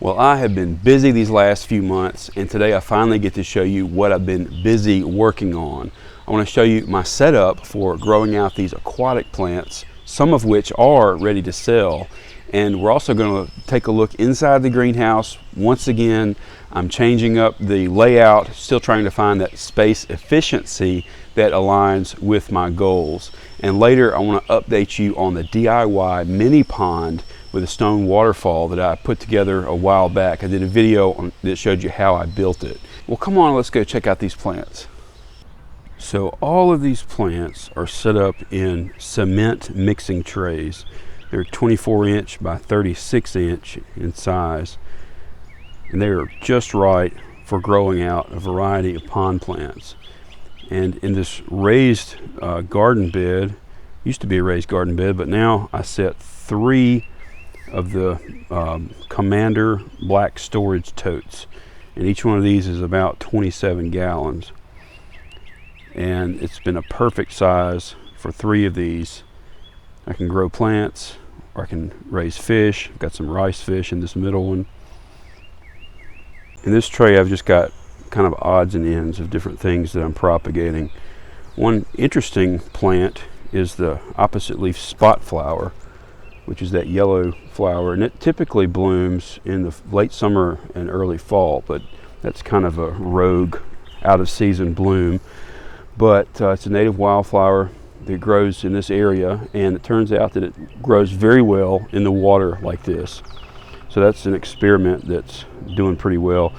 Well, I have been busy these last few months, and today I finally get to show you what I've been busy working on. I want to show you my setup for growing out these aquatic plants, some of which are ready to sell. And we're also going to take a look inside the greenhouse. Once again, I'm changing up the layout, still trying to find that space efficiency that aligns with my goals. And later I want to update you on the DIY mini pond with a stone waterfall that I put together a while back. I did a video that showed you how I built it. Well, come on, let's go check out these plants. So all of these plants are set up in cement mixing trays. They're 24-inch by 36-inch in size, and they are just right for growing out a variety of pond plants. And in this raised garden bed, used to be a raised garden bed, but now I set 3 of the Commander black storage totes, and each one of these is about 27 gallons, and it's been a perfect size for 3 of these. I can grow plants, or I can raise fish. I've got some rice fish in this middle one. In this tray I've just got kind of odds and ends of different things that I'm propagating. One interesting plant is the opposite leaf spot flower, which is that yellow flower, and it typically blooms in the late summer and early fall, but that's kind of a rogue out of season bloom. But it's a native wildflower that grows in this area, and it turns out that it grows very well in the water like this. So that's an experiment that's doing pretty well.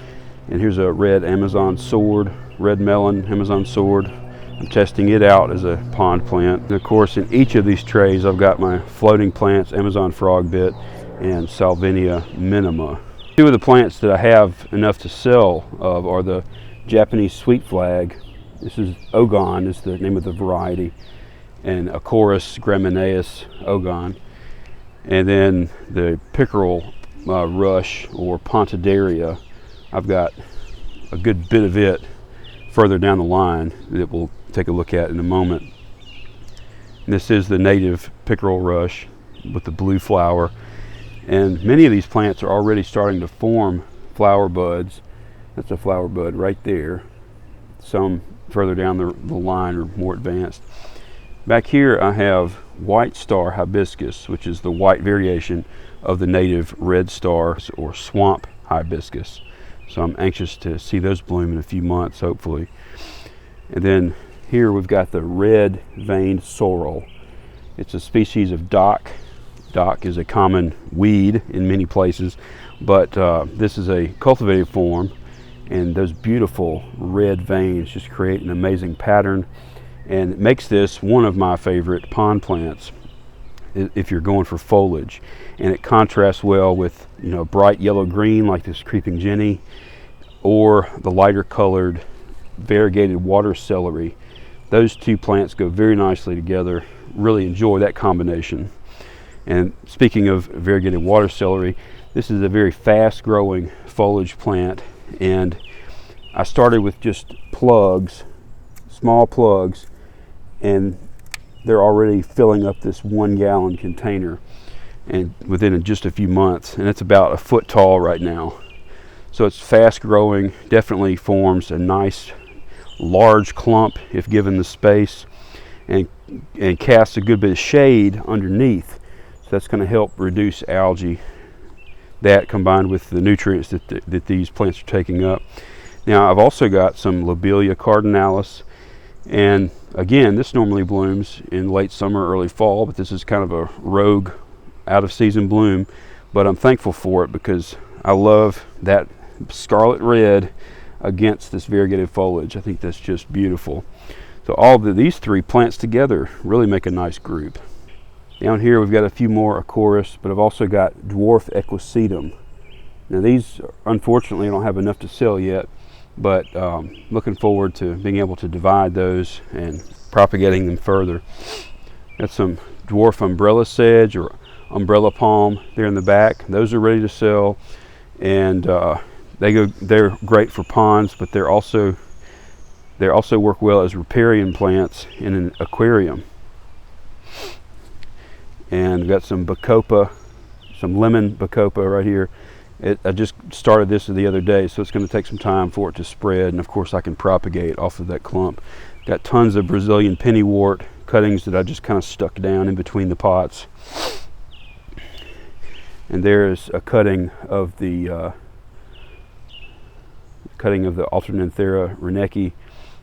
And here's a red Amazon sword, red melon Amazon sword. I'm testing it out as a pond plant. And of course, in each of these trays, I've got my floating plants, Amazon frogbit and Salvinia minima. 2 of the plants that I have enough to sell of are the Japanese sweet flag. This is Ogon, is the name of the variety, and Acorus gramineus Ogon. And then the pickerel rush, or Pontidaria. I've got a good bit of it further down the line that we'll take a look at in a moment. And this is the native pickerel rush with the blue flower, and many of these plants are already starting to form flower buds. That's a flower bud right there. Some further down the line are more advanced. Back here I have white star hibiscus, which is the white variation of the native red star or swamp hibiscus. So I'm anxious to see those bloom in a few months, hopefully. And then here we've got the red veined sorrel. It's a species of dock. Dock is a common weed in many places, but this is a cultivated form, and those beautiful red veins just create an amazing pattern, and it makes this one of my favorite pond plants if you're going for foliage. And it contrasts well with, you know, bright yellow green like this creeping jenny, or the lighter colored variegated water celery. Those 2 plants go very nicely together. Really enjoy that combination. And speaking of variegated water celery, this is a very fast growing foliage plant, and I started with just plugs, small plugs, and they're already filling up this 1-gallon container, and within just a few months, and it's about 1 foot tall right now. So it's fast growing, definitely forms a nice large clump if given the space, and casts a good bit of shade underneath. So that's going to help reduce algae, that combined with the nutrients that these plants are taking up. Now I've also got some Lobelia cardinalis, and again, this normally blooms in late summer, early fall, but this is kind of a rogue out of season bloom. But I'm thankful for it because I love that scarlet red against this variegated foliage. I think that's just beautiful. So all of these 3 plants together really make a nice group. Down here we've got a few more Acorus, but I've also got dwarf equisetum. Now these, unfortunately, I don't have enough to sell yet, but looking forward to being able to divide those and propagating them further. Got some dwarf umbrella sedge or umbrella palm there in the back. Those are ready to sell, and they're great for ponds, but they also work well as riparium plants in an aquarium. And we've got some bacopa, some lemon bacopa right here, I just started this the other day, so it's going to take some time for it to spread, and of course I can propagate off of that clump. Got tons of Brazilian pennywort cuttings that I just kind of stuck down in between the pots. And there's a cutting of the Alternanthera renecki.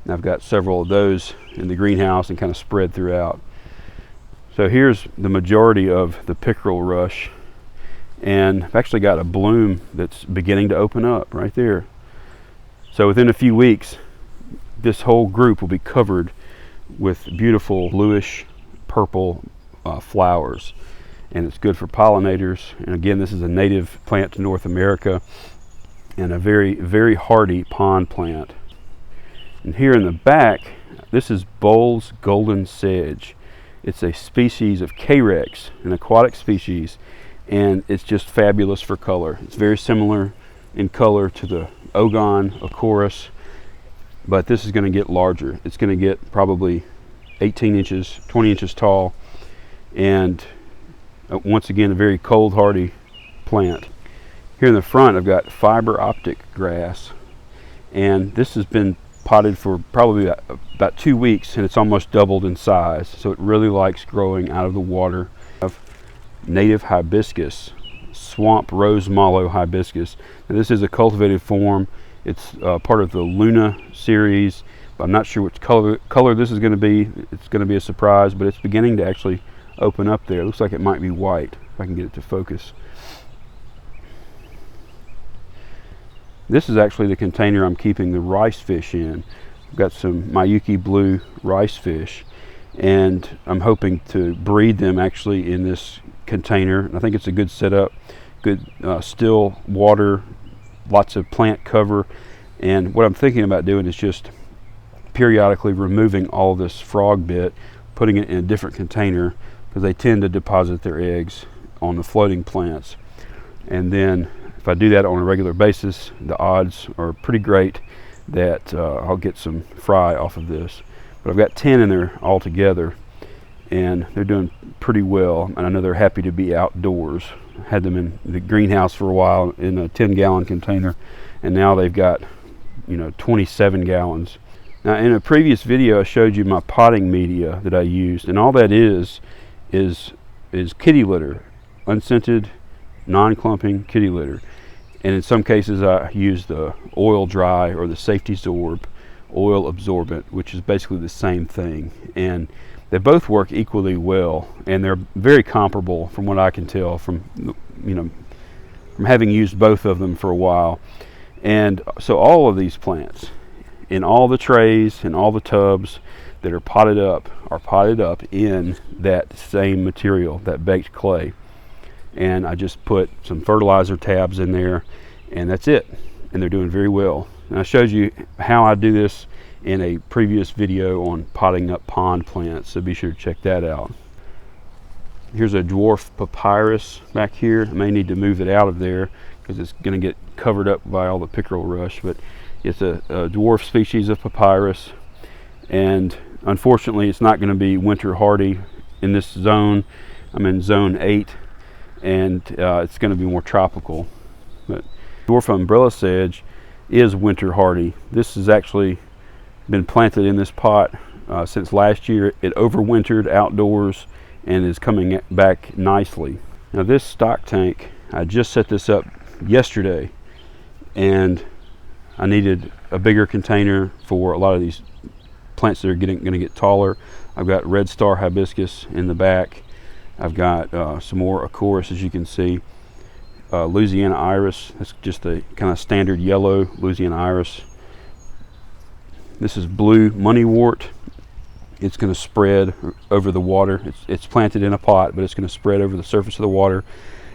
And I've got several of those in the greenhouse and kind of spread throughout. So here's the majority of the pickerel rush, and I've actually got a bloom that's beginning to open up right there. So within a few weeks, this whole group will be covered with beautiful bluish purple flowers, and it's good for pollinators. And again, this is a native plant to North America and a very, very hardy pond plant. And here in the back, this is Bowles golden sedge. It's a species of Carex, an aquatic species, and it's just fabulous for color. It's very similar in color to the Ogon Acorus, but this is going to get larger. It's going to get probably 18 inches, 20 inches tall, and once again, a very cold hardy plant. Here in the front, I've got fiber optic grass, and this has been potted for probably about 2 weeks, and it's almost doubled in size, so it really likes growing out of the water. Of native hibiscus, swamp rose mallow hibiscus. Now, this is a cultivated form. It's part of the Luna series. I'm not sure which color this is going to be. It's going to be a surprise, but it's beginning to actually open up there. It looks like it might be white, if I can get it to focus. This is actually the container I'm keeping the rice fish in. I've got some Miyuki blue rice fish, and I'm hoping to breed them actually in this container. I think it's a good setup, good still water, lots of plant cover. And what I'm thinking about doing is just periodically removing all this frog bit, putting it in a different container, because they tend to deposit their eggs on the floating plants. And then if I do that on a regular basis, the odds are pretty great that I'll get some fry off of this. But I've got 10 in there altogether, and they're doing pretty well, and I know they're happy to be outdoors. I had them in the greenhouse for a while in a 10-gallon container, and now they've got 27 gallons. Now, in a previous video I showed you my potting media that I used, and all that is kitty litter, unscented, non-clumping kitty litter. And in some cases I use the oil dry or the safety zorb oil absorbent, which is basically the same thing, and they both work equally well, and they're very comparable from what I can tell from having used both of them for a while. And so all of these plants in all the trays and all the tubs that are potted up in that same material, that baked clay. And I just put some fertilizer tabs in there, and that's it. And they're doing very well. And I showed you how I do this in a previous video on potting up pond plants, so be sure to check that out. Here's a dwarf papyrus back here. I may need to move it out of there because it's going to get covered up by all the pickerel rush, but it's a dwarf species of papyrus, and unfortunately it's not going to be winter hardy in this zone. I'm in zone 8, and it's going to be more tropical. But dwarf umbrella sedge is winter hardy. This has actually been planted in this pot since last year. It overwintered outdoors and is coming back nicely. Now this stock tank, I just set this up yesterday, and I needed a bigger container for a lot of these plants that are going to get taller. I've got red star hibiscus in the back. I've got some more Acorus, as you can see. Louisiana iris, that's just a kind of standard yellow Louisiana iris. This is blue moneywort. It's going to spread over the water. It's planted in a pot, but it's going to spread over the surface of the water,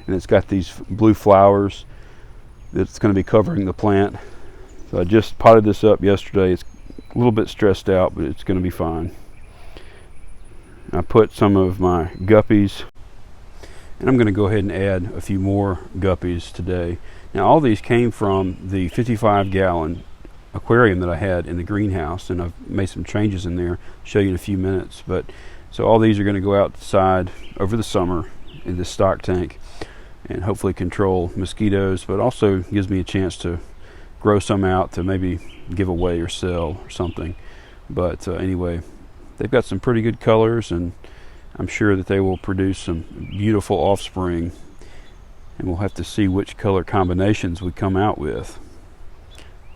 and it's got these blue flowers that's going to be covering the plant. So I just potted this up yesterday. It's a little bit stressed out, but it's going to be fine. I put some of my guppies, and I'm going to go ahead and add a few more guppies today. Now all these came from the 55-gallon aquarium that I had in the greenhouse, and I've made some changes in there. I'll show you in a few minutes. But so all these are going to go outside over the summer in this stock tank. and hopefully control mosquitoes, but also gives me a chance to grow some out to maybe give away or sell or something. But anyway, they've got some pretty good colors, and I'm sure that they will produce some beautiful offspring, and we'll have to see which color combinations we come out with.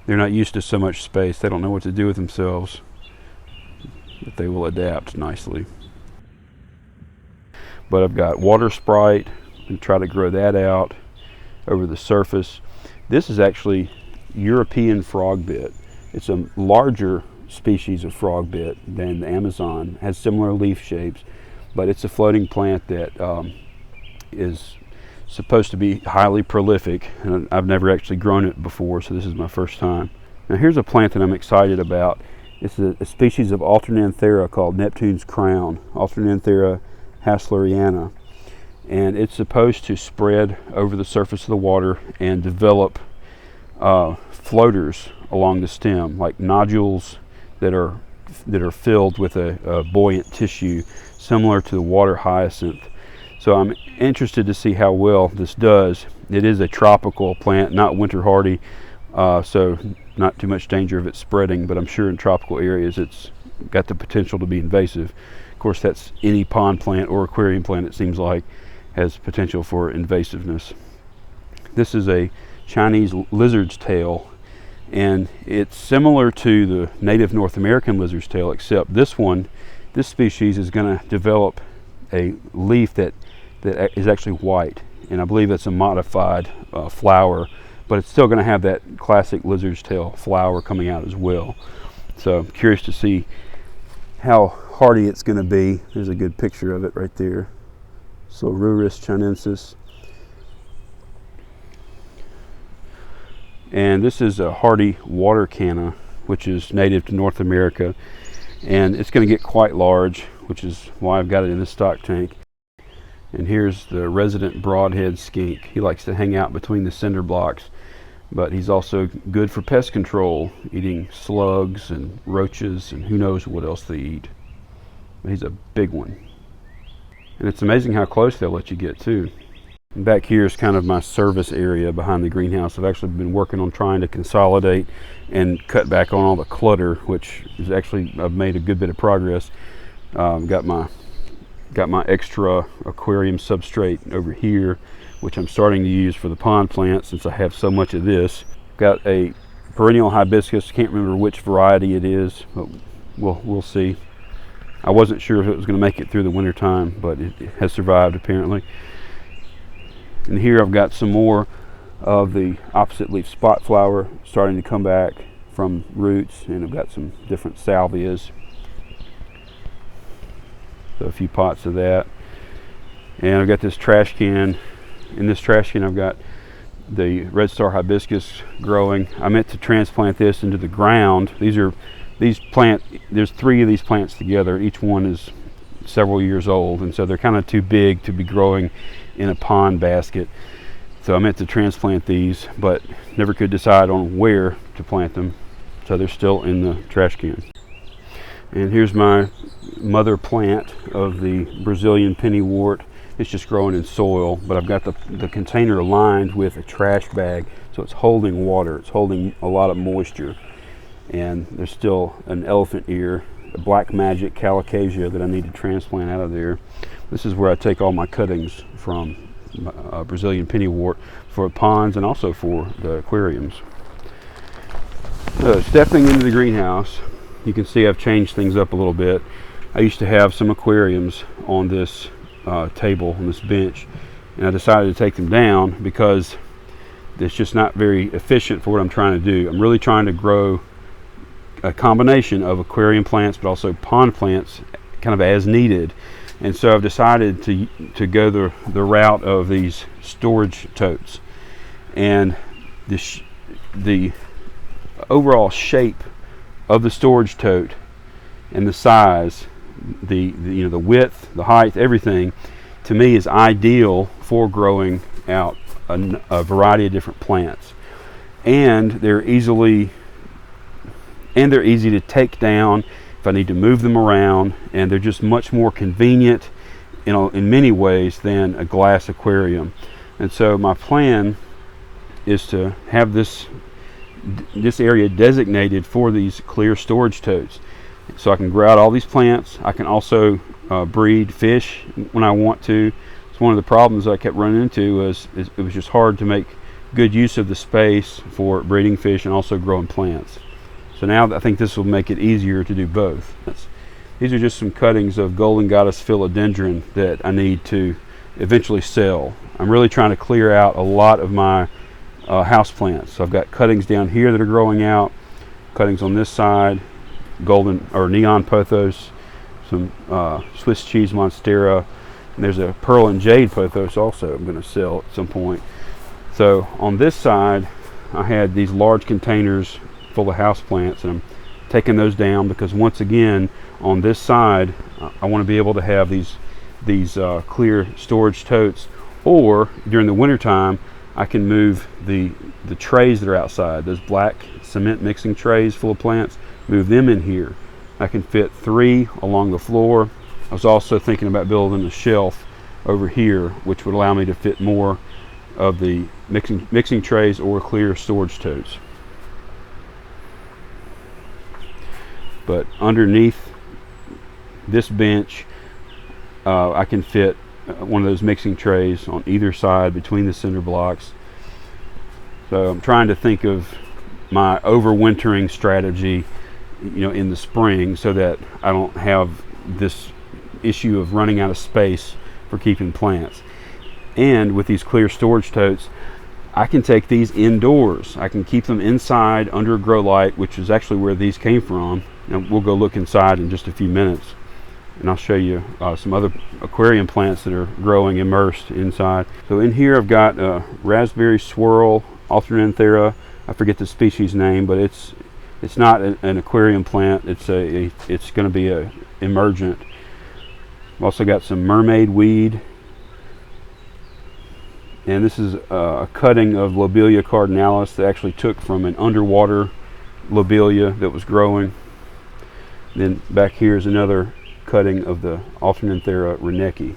They're not used to so much space. They don't know what to do with themselves, but they will adapt nicely. But I've got water sprite and try to grow that out over the surface. This is actually European frogbit. It's a larger species of frogbit than the Amazon. It has similar leaf shapes, but it's a floating plant that is supposed to be highly prolific, and I've never actually grown it before, so this is my first time. Now here's a plant that I'm excited about. It's a species of Alternanthera called Neptune's Crown, Alternanthera hasleriana, and it's supposed to spread over the surface of the water and develop floaters along the stem, like nodules that are filled with a buoyant tissue, similar to the water hyacinth. So I'm interested to see how well this does. It is a tropical plant, not winter hardy, so not too much danger of it spreading, but I'm sure in tropical areas it's got the potential to be invasive. Of course, that's any pond plant or aquarium plant, it seems like, has potential for invasiveness. This is a Chinese lizard's tail, and it's similar to the native North American lizard's tail, except this species is going to develop a leaf that is actually white, and I believe that's a modified flower, but it's still going to have that classic lizard's tail flower coming out as well. So I'm curious to see how hardy it's going to be. There's a good picture of it right there. So Ruris chinensis. And this is a hardy water canna, which is native to North America, and it's going to get quite large, which is why I've got it in the stock tank. And here's the resident broadhead skink. He likes to hang out between the cinder blocks, but he's also good for pest control, eating slugs and roaches and who knows what else they eat. But he's a big one. And it's amazing how close they'll let you get too. And back here is kind of my service area behind the greenhouse. I've actually been working on trying to consolidate and cut back on all the clutter, which is actually, I've made a good bit of progress. Got my extra aquarium substrate over here, which I'm starting to use for the pond plant since I have so much of this. Got a perennial hibiscus, can't remember which variety it is, but we'll see. I wasn't sure if it was going to make it through the winter time, but it has survived apparently. And here I've got some more of the opposite leaf spot flower starting to come back from roots, and I've got some different salvias. So a few pots of that. And I've got this trash can. In this trash can I've got the red star hibiscus growing. I meant to transplant this into the ground. There's 3 of these plants together. Each one is several years old, and so they're kind of too big to be growing in a pond basket. So I meant to transplant these, but never could decide on where to plant them. So they're still in the trash can. And here's my mother plant of the Brazilian pennywort. It's just growing in soil, but I've got the container lined with a trash bag, so it's holding water. It's holding a lot of moisture. And there's still an elephant ear, a black magic calicasia that I need to transplant out of there. This is where I take all my cuttings from Brazilian pennywort for ponds and also for the aquariums. So stepping into the greenhouse, you can see I've changed things up a little bit. I used to have some aquariums on this table, on this bench, and I decided to take them down because it's just not very efficient for what I'm trying to do. I'm really trying to grow a combination of aquarium plants but also pond plants kind of as needed, and so I've decided to go the route of these storage totes. And the overall shape of the storage tote and the size, the width, the height, everything to me is ideal for growing out a variety of different plants, and they're easy to take down if I need to move them around, and they're just much more convenient in many ways than a glass aquarium. And so my plan is to have this area designated for these clear storage totes, so I can grow out all these plants. I can also breed fish when I want to. It's one of the problems I kept running into was it was just hard to make good use of the space for breeding fish and also growing plants. So now I think this will make it easier to do both. These are just some cuttings of golden goddess philodendron that I need to eventually sell. I'm really trying to clear out a lot of my house plants. So I've got cuttings down here that are growing out, cuttings on this side, golden or neon pothos, some Swiss cheese monstera, and there's a pearl and jade pothos also I'm going to sell at some point. So on this side I had these large containers full of house plants, and I'm taking those down because once again on this side I want to be able to have these clear storage totes, or during the winter time I can move the trays that are outside, those black cement mixing trays full of plants, move them in here. I can fit 3 along the floor. I was also thinking about building a shelf over here, which would allow me to fit more of the mixing trays or clear storage totes. But underneath this bench I can fit one of those mixing trays on either side between the cinder blocks. So I'm trying to think of my overwintering strategy, in the spring, so that I don't have this issue of running out of space for keeping plants. And with these clear storage totes, I can take these indoors. I can keep them inside under a grow light, which is actually where these came from. And we'll go look inside in just a few minutes, and I'll show you some other aquarium plants that are growing immersed inside. So in here I've got a raspberry swirl, Alternanthera. I forget the species name, but it's not an aquarium plant. It's going to be a emergent. I've also got some mermaid weed, and this is a cutting of Lobelia cardinalis that I actually took from an underwater lobelia that was growing. Then back here is another cutting of the Alternanthera reneki.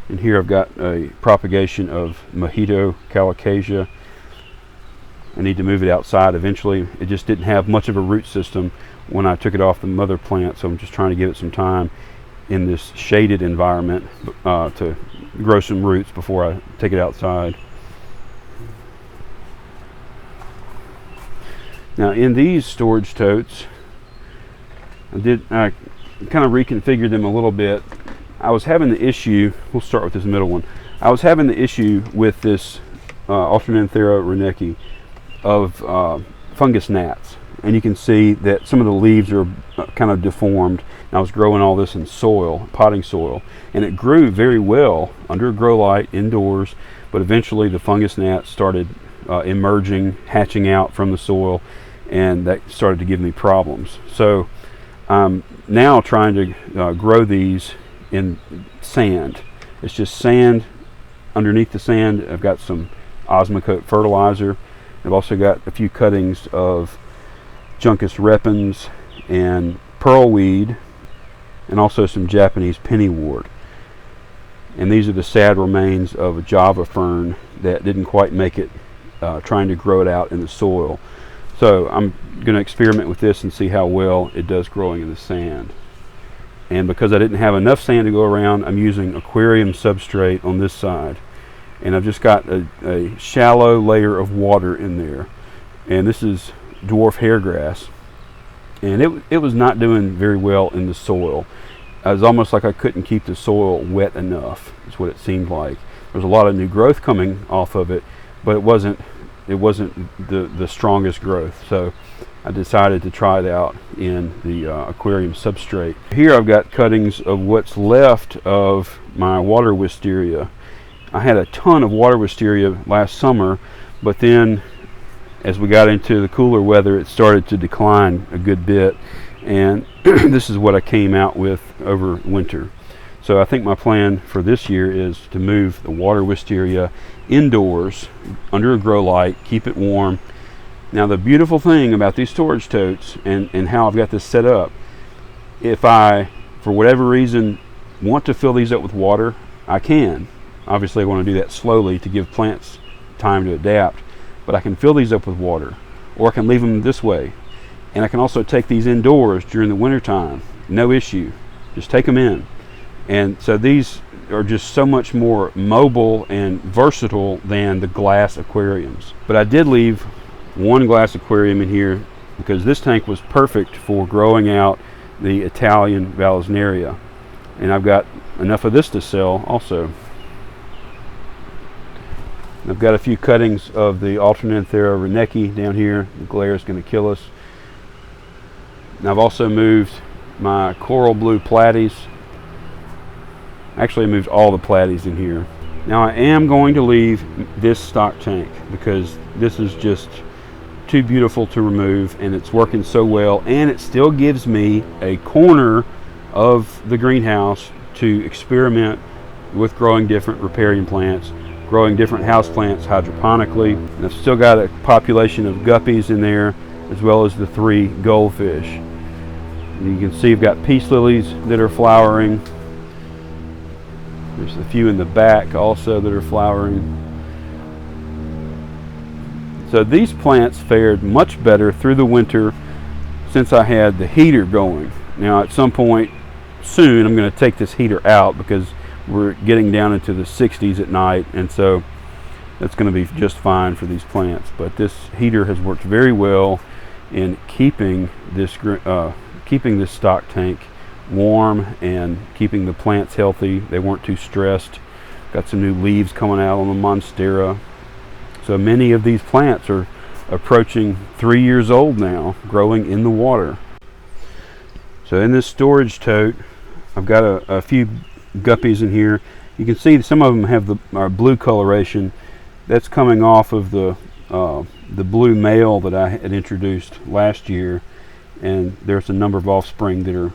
And here I've got a propagation of Mojito calicasia. I need to move it outside eventually. It just didn't have much of a root system when I took it off the mother plant, so I'm just trying to give it some time in this shaded environment to grow some roots before I take it outside. Now in these storage totes, I kind of reconfigured them a little bit. I was having the issue, we'll start with this middle one. I was having the issue with this Alternanthera reneki of fungus gnats, and you can see that some of the leaves are kind of deformed. And I was growing all this in soil, potting soil, and it grew very well under a grow light indoors, but eventually the fungus gnats started emerging, hatching out from the soil, and that started to give me problems. So I'm now trying to grow these in sand. It's just sand. Underneath the sand I've got some Osmocote fertilizer. I've also got a few cuttings of Juncus repens and pearlweed, and also some Japanese pennywort. And these are the sad remains of a Java fern that didn't quite make it, trying to grow it out in the soil. So I'm going to experiment with this and see how well it does growing in the sand. And because I didn't have enough sand to go around, I'm using aquarium substrate on this side. And I've just got a shallow layer of water in there. And this is dwarf hairgrass. And it was not doing very well in the soil. It was almost like I couldn't keep the soil wet enough, is what it seemed like. There was a lot of new growth coming off of it, but it wasn't the strongest growth. So I decided to try it out in the aquarium substrate. Here I've got cuttings of what's left of my water wisteria. I had a ton of water wisteria last summer, but then as we got into the cooler weather, it started to decline a good bit, and this is what I came out with over winter. So I think my plan for this year is to move the water wisteria indoors under a grow light, keep it warm. Now the beautiful thing about these storage totes and how I've got this set up, if I, for whatever reason, want to fill these up with water, I can. Obviously I want to do that slowly to give plants time to adapt, but I can fill these up with water, or I can leave them this way. And I can also take these indoors during the winter time, no issue. Just take them in. And so these are just so much more mobile and versatile than the glass aquariums. But I did leave one glass aquarium in here because this tank was perfect for growing out the Italian Vallisneria. And I've got enough of this to sell also. I've got a few cuttings of the Alternanthera Renecki down here. The glare is going to kill us. And I've also moved my coral blue platies. Actually, I moved all the platies in here. Now I am going to leave this stock tank because this is just too beautiful to remove, and it's working so well, and it still gives me a corner of the greenhouse to experiment with growing different riparium plants, growing different house plants hydroponically. And I've still got a population of guppies in there, as well as the 3 goldfish. And you can see I've got peace lilies that are flowering. There's a few in the back also that are flowering. So these plants fared much better through the winter since I had the heater going. Now at some point soon I'm going to take this heater out because we're getting down into the 60s at night, and so that's going to be just fine for these plants. But this heater has worked very well in keeping this stock tank warm and keeping the plants healthy. They weren't too stressed. Got some new leaves coming out on the Monstera. So many of these plants are approaching 3 years old now, growing in the water. So in this storage tote, I've got a few guppies in here. You can see some of them have our blue coloration. That's coming off of the blue male that I had introduced last year, and there's a number of offspring that are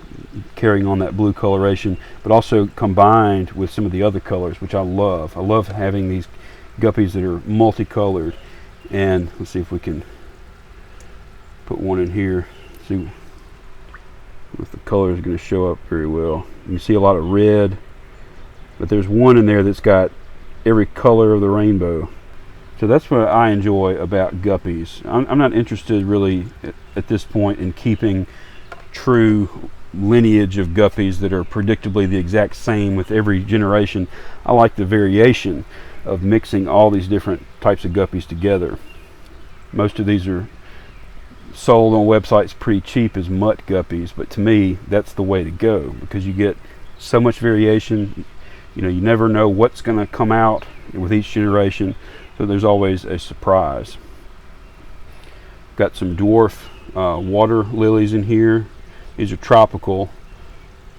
carrying on that blue coloration, but also combined with some of the other colors, which I love. I love having these guppies that are multicolored. And let's see if we can put one in here. See if the color is going to show up very well. You can see a lot of red, but there's one in there that's got every color of the rainbow. So that's what I enjoy about guppies. I'm not interested really at this point in keeping true lineage of guppies that are predictably the exact same with every generation. I like the variation of mixing all these different types of guppies together. Most of these are sold on websites pretty cheap as mutt guppies, but to me that's the way to go because you get so much variation. You know, you never know what's going to come out with each generation, so there's always a surprise. Got some dwarf water lilies in here. These are tropical.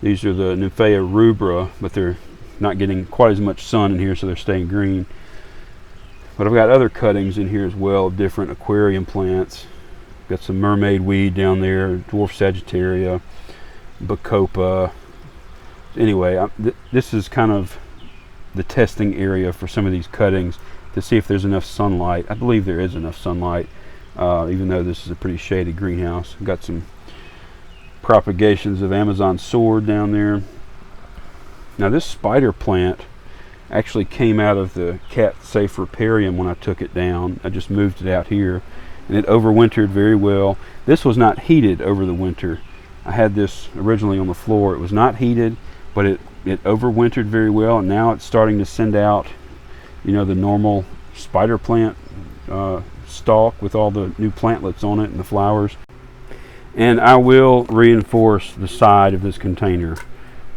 These are the Nymphea rubra, but they're not getting quite as much sun in here, so they're staying green. But I've got other cuttings in here as well of different aquarium plants. Got some mermaid weed down there, dwarf sagittaria, bacopa. Anyway, this is kind of the testing area for some of these cuttings to see if there's enough sunlight. I believe there is enough sunlight, even though this is a pretty shady greenhouse. I've got some propagations of Amazon sword down there. Now this spider plant actually came out of the cat safe riparium when I took it down. I just moved it out here, and it overwintered very well. This was not heated over the winter. I had this originally on the floor. It was not heated, but it overwintered very well, and now it's starting to send out, you know, the normal spider plant stalk with all the new plantlets on it and the flowers. And I will reinforce the side of this container.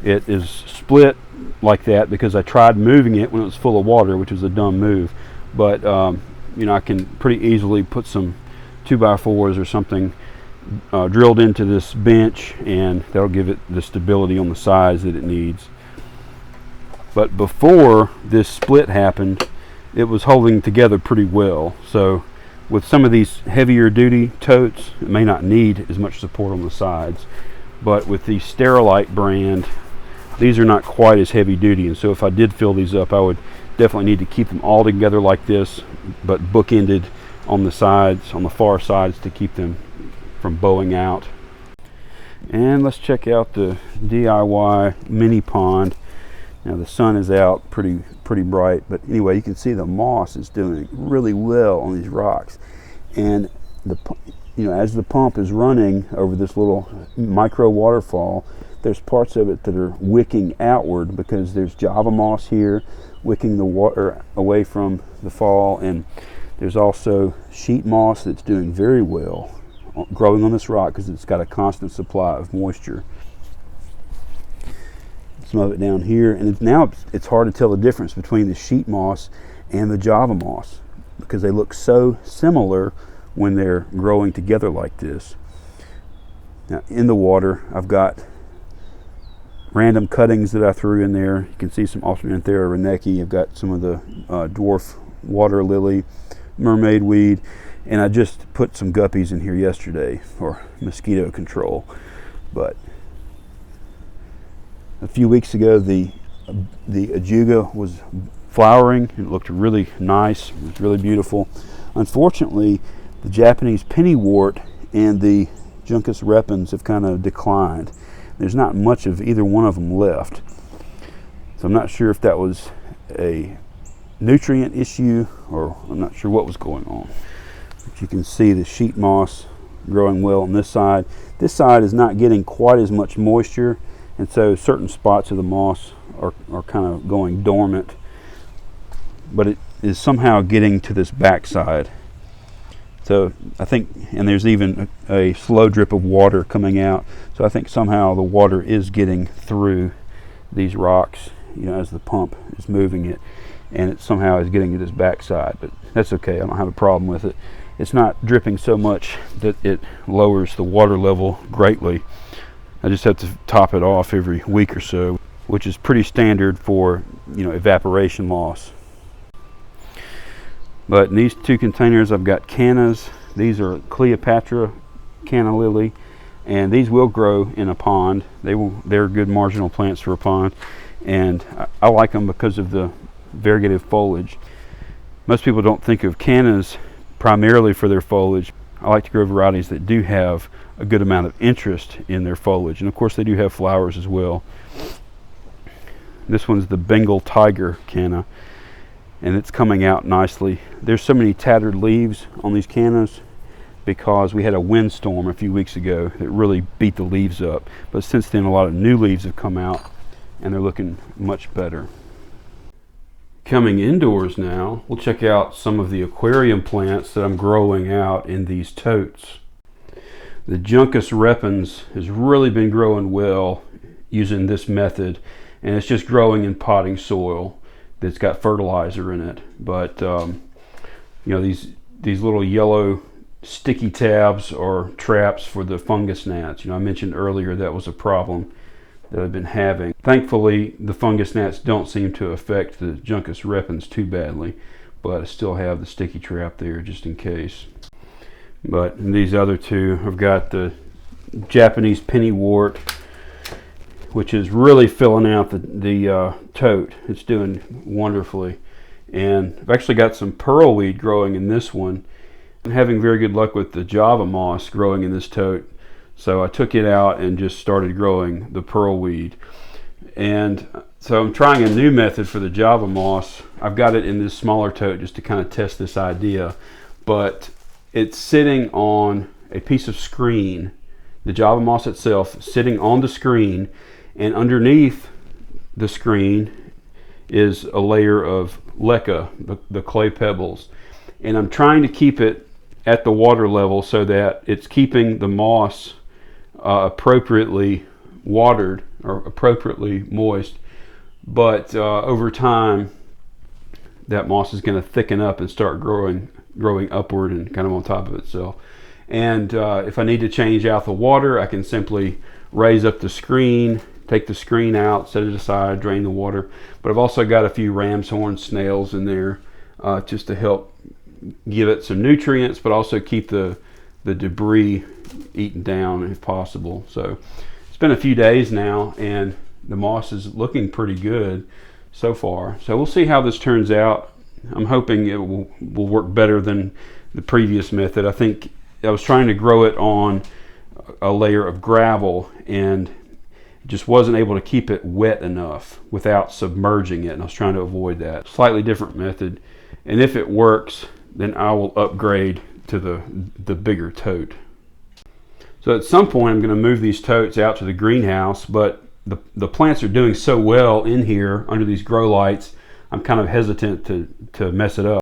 It is split like that because I tried moving it when it was full of water, which was a dumb move. But you know, I can pretty easily put some 2x4s or something drilled into this bench, and that'll give it the stability on the sides that it needs. But before this split happened, it was holding together pretty well. So with some of these heavier duty totes, it may not need as much support on the sides. But with the Sterilite brand, these are not quite as heavy duty, and so if I did fill these up, I would definitely need to keep them all together like this, but bookended on the sides, on the far sides, to keep them from bowing out. And let's check out the DIY mini pond. Now the sun is out pretty bright, but anyway, you can see the moss is doing really well on these rocks. And as the pump is running over this little micro waterfall, there's parts of it that are wicking outward because there's Java moss here wicking the water away from the fall, and there's also sheet moss that's doing very well growing on this rock because it's got a constant supply of moisture. Some of it down here, and now it's hard to tell the difference between the sheet moss and the Java moss because they look so similar when they're growing together like this. Now in the water, I've got random cuttings that I threw in there. You can see some Alternanthera reneki. I've got some of the dwarf water lily, mermaid weed, and I just put some guppies in here yesterday for mosquito control. But a few weeks ago, the ajuga was flowering. It looked really nice. It was really beautiful. Unfortunately, the Japanese pennywort and the Juncus repens have kind of declined. There's not much of either one of them left. So I'm not sure if that was a nutrient issue or I'm not sure what was going on. But you can see the sheet moss growing well on this side. This side is not getting quite as much moisture, and so certain spots of the moss are kind of going dormant. But it is somehow getting to this backside. So I think, and there's even a slow drip of water coming out. So I think somehow the water is getting through these rocks, as the pump is moving it, and it somehow is getting to this backside. But that's okay. I don't have a problem with it. It's not dripping so much that it lowers the water level greatly. I just have to top it off every week or so, which is pretty standard for evaporation loss. But in these two containers, I've got cannas. These are Cleopatra canna lily, and these will grow in a pond. They're good marginal plants for a pond, and I like them because of the variegated foliage. Most people don't think of cannas primarily for their foliage. I like to grow varieties that do have a good amount of interest in their foliage, and of course they do have flowers as well. This one's the Bengal tiger canna, and it's coming out nicely. There's so many tattered leaves on these cannas because we had a windstorm a few weeks ago that really beat the leaves up. But since then, a lot of new leaves have come out and they're looking much better. Coming indoors now, we'll check out some of the aquarium plants that I'm growing out in these totes. The Juncus repens has really been growing well using this method, and it's just growing in potting soil that's got fertilizer in it. But these little yellow sticky tabs are traps for the fungus gnats. I mentioned earlier that was a problem that I've been having. Thankfully, the fungus gnats don't seem to affect the Juncus repens too badly, but I still have the sticky trap there just in case. But in these other two, I've got the Japanese pennywort, which is really filling out the tote. It's doing wonderfully. And I've actually got some pearlweed growing in this one. I'm having very good luck with the Java moss growing in this tote. So I took it out and just started growing the pearlweed. And so I'm trying a new method for the Java moss. I've got it in this smaller tote just to kind of test this idea. But it's sitting on a piece of screen, the Java moss itself sitting on the screen, and underneath the screen is a layer of leca, the clay pebbles. And I'm trying to keep it at the water level so that it's keeping the moss appropriately watered or appropriately moist. But over time, that moss is going to thicken up and start growing upward and kind of on top of itself. And if I need to change out the water, I can simply raise up the screen, take the screen out, set it aside, drain the water. But I've also got a few ram's horn snails in there just to help give it some nutrients, but also keep the debris eaten down if possible. So it's been a few days now, and the moss is looking pretty good so far. So we'll see how this turns out. I'm hoping it will work better than the previous method. I think I was trying to grow it on a layer of gravel, and just wasn't able to keep it wet enough without submerging it, and I was trying to avoid that. Slightly different method, and if it works, then I will upgrade to the bigger tote. So at some point I'm going to move these totes out to the greenhouse, but the plants are doing so well in here under these grow lights, I'm kind of hesitant to mess it up.